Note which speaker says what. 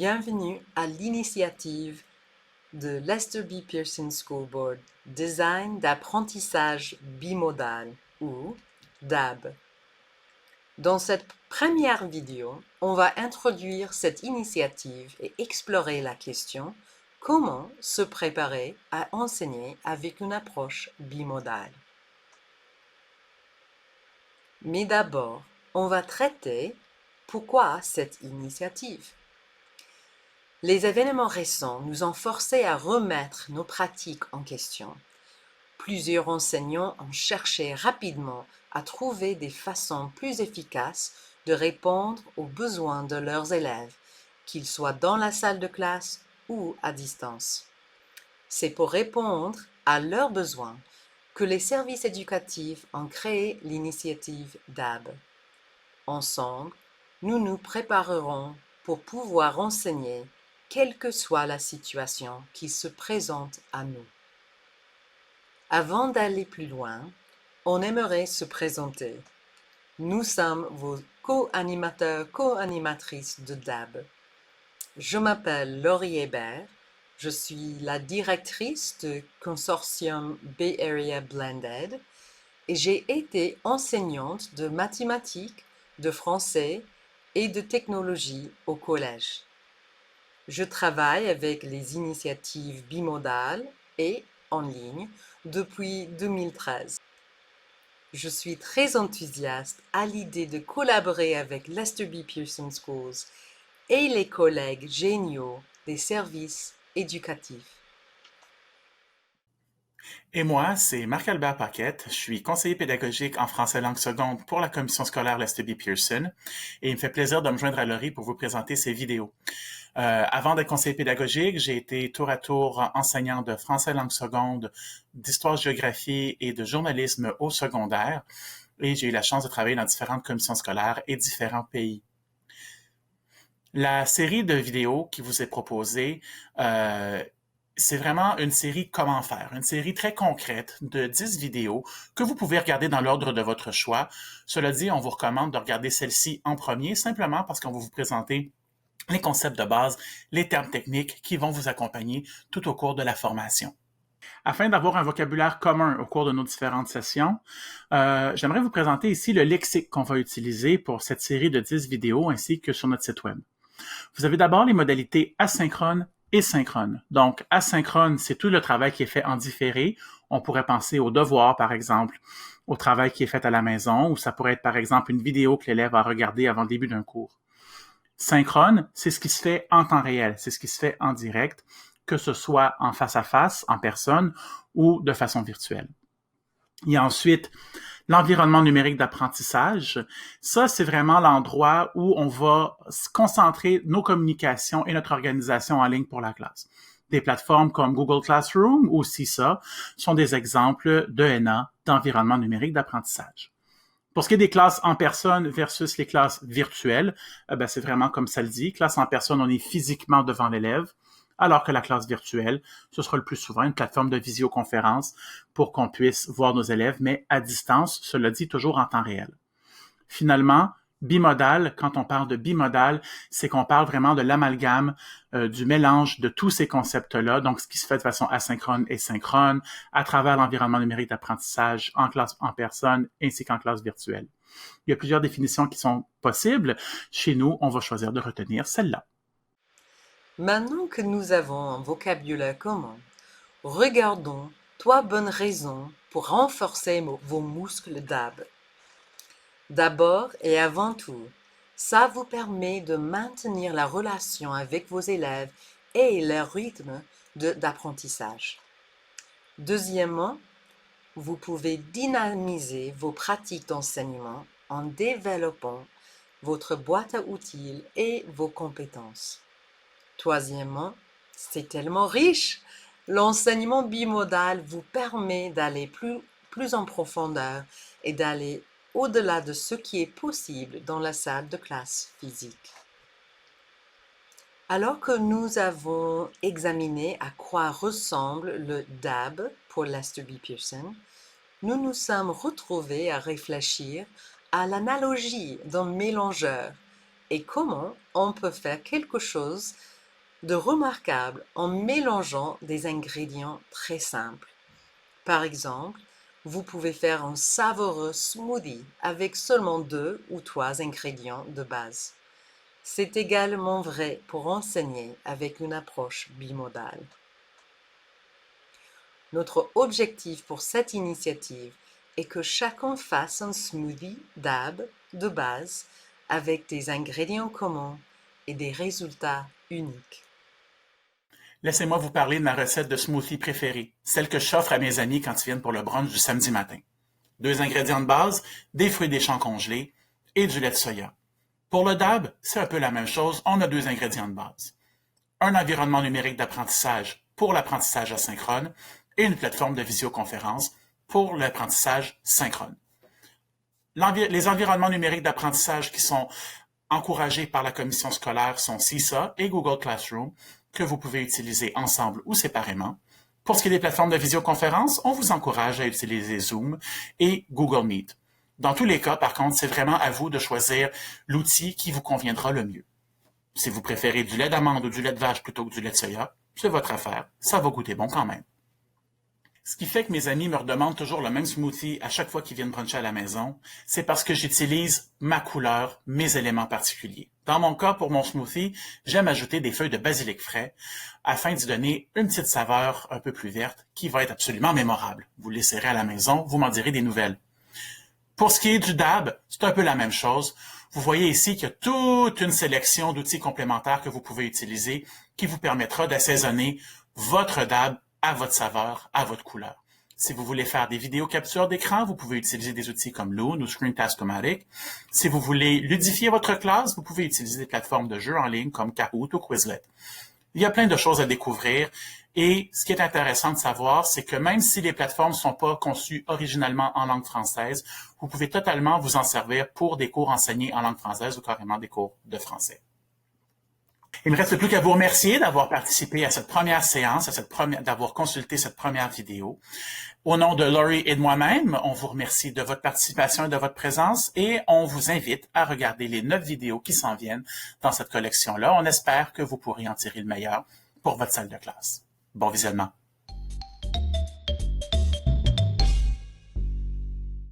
Speaker 1: Bienvenue à l'initiative de Lester B. Pearson School Board Design d'apprentissage bimodal ou DAB. Dans cette première vidéo, on va introduire cette initiative et explorer la question comment se préparer à enseigner avec une approche bimodale. Mais d'abord, on va traiter pourquoi cette initiative. Les événements récents nous ont forcés à remettre nos pratiques en question. Plusieurs enseignants ont cherché rapidement à trouver des façons plus efficaces de répondre aux besoins de leurs élèves, qu'ils soient dans la salle de classe ou à distance. C'est pour répondre à leurs besoins que les services éducatifs ont créé l'initiative DAB. Ensemble, nous nous préparerons pour pouvoir enseigner quelle que soit la situation qui se présente à nous. Avant d'aller plus loin, on aimerait se présenter. Nous sommes vos co-animateurs, co-animatrices de DAB. Je m'appelle Laurie Hébert, je suis la directrice du consortium Bay Area Blended et j'ai été enseignante de mathématiques, de français et de technologie au collège. Je travaille avec les initiatives bimodales et en ligne depuis 2013. Je suis très enthousiaste à l'idée de collaborer avec Lester B. Pearson Schools et les collègues géniaux des services éducatifs.
Speaker 2: Et moi, c'est Marc-Albert Paquette. Je suis conseiller pédagogique en français langue seconde pour la commission scolaire Lester B. Pearson. Et il me fait plaisir de me joindre à Laurie pour vous présenter ces vidéos. Avant d'être conseiller pédagogique, j'ai été tour à tour enseignant de français langue seconde, d'histoire-géographie et de journalisme au secondaire. Et j'ai eu la chance de travailler dans différentes commissions scolaires et différents pays. La série de vidéos qui vous est proposée, c'est vraiment une série comment faire, une série très concrète de 10 vidéos que vous pouvez regarder dans l'ordre de votre choix. Cela dit, on vous recommande de regarder celle-ci en premier, simplement parce qu'on va vous présenter les concepts de base, les termes techniques qui vont vous accompagner tout au cours de la formation. Afin d'avoir un vocabulaire commun au cours de nos différentes sessions, j'aimerais vous présenter ici le lexique qu'on va utiliser pour cette série de 10 vidéos ainsi que sur notre site web. Vous avez d'abord les modalités asynchrone et synchrone. Donc, asynchrone, c'est tout le travail qui est fait en différé. On pourrait penser aux devoirs, par exemple, au travail qui est fait à la maison, ou ça pourrait être, par exemple, une vidéo que l'élève a regardée avant le début d'un cours. Synchrone, c'est ce qui se fait en temps réel, c'est ce qui se fait en direct, que ce soit en face à face, en personne, ou de façon virtuelle. Il y a ensuite l'environnement numérique d'apprentissage. Ça, c'est vraiment l'endroit où on va concentrer nos communications et notre organisation en ligne pour la classe. Des plateformes comme Google Classroom ou CISA sont des exemples d'ENA, d'environnement numérique d'apprentissage. Pour ce qui est des classes en personne versus les classes virtuelles, c'est vraiment comme ça le dit. Classe en personne, on est physiquement devant l'élève, alors que la classe virtuelle, ce sera le plus souvent une plateforme de visioconférence pour qu'on puisse voir nos élèves, mais à distance, cela dit toujours en temps réel. Finalement, bimodal, quand on parle de bimodal, c'est qu'on parle vraiment de l'amalgame, du mélange de tous ces concepts-là, donc ce qui se fait de façon asynchrone et synchrone, à travers l'environnement numérique d'apprentissage en classe en personne ainsi qu'en classe virtuelle. Il y a plusieurs définitions qui sont possibles. Chez nous, on va choisir de retenir celle-là.
Speaker 1: Maintenant que nous avons un vocabulaire commun, regardons 3 bonnes raisons pour renforcer vos muscles DAB. D'abord et avant tout, ça vous permet de maintenir la relation avec vos élèves et leur rythme d'apprentissage. Deuxièmement, vous pouvez dynamiser vos pratiques d'enseignement en développant votre boîte à outils et vos compétences. Troisièmement, c'est tellement riche! L'enseignement bimodal vous permet d'aller plus en profondeur et d'aller au-delà de ce qui est possible dans la salle de classe physique. Alors que nous avons examiné à quoi ressemble le DAB pour Lester B. Pearson, nous nous sommes retrouvés à réfléchir à l'analogie d'un mélangeur et comment on peut faire quelque chose de remarquable en mélangeant des ingrédients très simples. Par exemple, vous pouvez faire un savoureux smoothie avec seulement 2 ou 3 ingrédients de base. C'est également vrai pour enseigner avec une approche bimodale. Notre objectif pour cette initiative est que chacun fasse un smoothie d'ab de base avec des ingrédients communs et des résultats uniques.
Speaker 2: Laissez-moi vous parler de ma recette de smoothie préférée, celle que j'offre à mes amis quand ils viennent pour le brunch du samedi matin. 2 ingrédients de base, des fruits des champs congelés et du lait de soya. Pour le DAB, c'est un peu la même chose, on a 2 ingrédients de base. Un environnement numérique d'apprentissage pour l'apprentissage asynchrone et une plateforme de visioconférence pour l'apprentissage synchrone. Les environnements numériques d'apprentissage qui sont encouragés par la commission scolaire sont Seesaw et Google Classroom, que vous pouvez utiliser ensemble ou séparément. Pour ce qui est des plateformes de visioconférence, on vous encourage à utiliser Zoom et Google Meet. Dans tous les cas, par contre, c'est vraiment à vous de choisir l'outil qui vous conviendra le mieux. Si vous préférez du lait d'amande ou du lait de vache plutôt que du lait de soya, c'est votre affaire, ça va goûter bon quand même. Ce qui fait que mes amis me redemandent toujours le même smoothie à chaque fois qu'ils viennent bruncher à la maison, c'est parce que j'utilise ma couleur, mes éléments particuliers. Dans mon cas, pour mon smoothie, j'aime ajouter des feuilles de basilic frais afin d'y donner une petite saveur un peu plus verte qui va être absolument mémorable. Vous l'essaierez à la maison, vous m'en direz des nouvelles. Pour ce qui est du DAB, c'est un peu la même chose. Vous voyez ici qu'il y a toute une sélection d'outils complémentaires que vous pouvez utiliser qui vous permettra d'assaisonner votre DAB à votre saveur, à votre couleur. Si vous voulez faire des vidéos capture d'écran, vous pouvez utiliser des outils comme Loon ou Screencast-O-Matic. Si vous voulez ludifier votre classe, vous pouvez utiliser des plateformes de jeux en ligne comme Kahoot ou Quizlet. Il y a plein de choses à découvrir et ce qui est intéressant de savoir, c'est que même si les plateformes ne sont pas conçues originalement en langue française, vous pouvez totalement vous en servir pour des cours enseignés en langue française ou carrément des cours de français. Il ne me reste plus qu'à vous remercier d'avoir participé à cette première séance, d'avoir consulté cette première vidéo. Au nom de Laurie et de moi-même, on vous remercie de votre participation et de votre présence et on vous invite à regarder les 9 vidéos qui s'en viennent dans cette collection-là. On espère que vous pourrez en tirer le meilleur pour votre salle de classe. Bon visionnement.